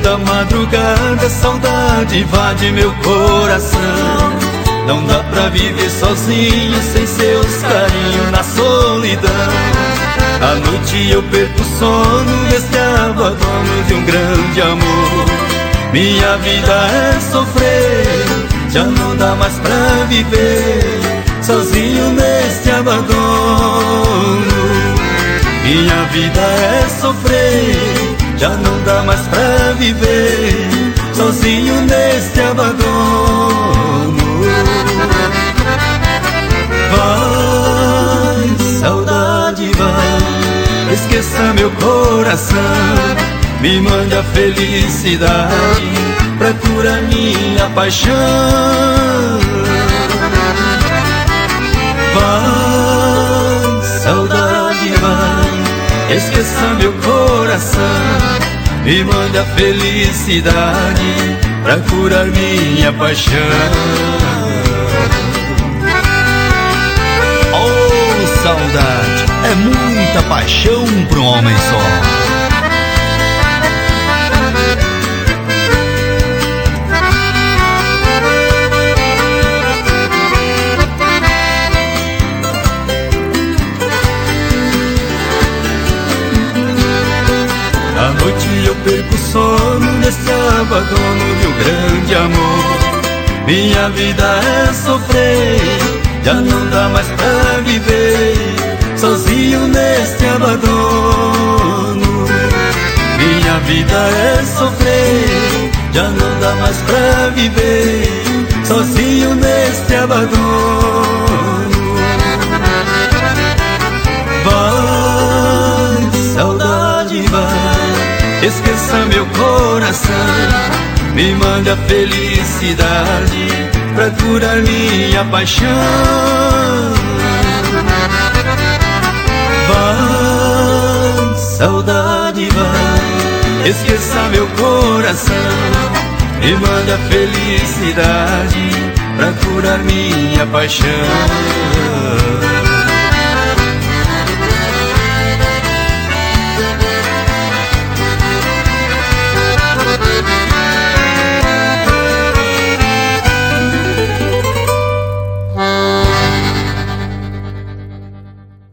da madrugada, a saudade invade meu coração. Não dá pra viver sozinho, sem seus carinhos na solidão. À noite eu perco o sono, nesse abandono de um grande amor. Minha vida é sofrer, já não dá mais pra viver sozinho neste abandono. Minha vida é sofrer, já não dá mais pra viver sozinho neste abandono. Vai, saudade, vai, esqueça meu coração. Me mande a felicidade pra curar minha paixão. Vai, saudade, vai, esqueça meu coração. Me mande a felicidade pra curar minha paixão. Oh, saudade, é muita paixão pra um homem só. À noite eu perco o sono nesse abandono de um grande amor. Minha vida é sofrer, já não dá mais pra viver sozinho neste abandono. Minha vida é sofrer, já não dá mais pra viver sozinho neste abandono. Vai, saudade, vai, esqueça meu coração. Me mande a felicidade pra curar minha paixão. Vai, saudade, vai, esqueça meu coração. Me mande a felicidade pra curar minha paixão.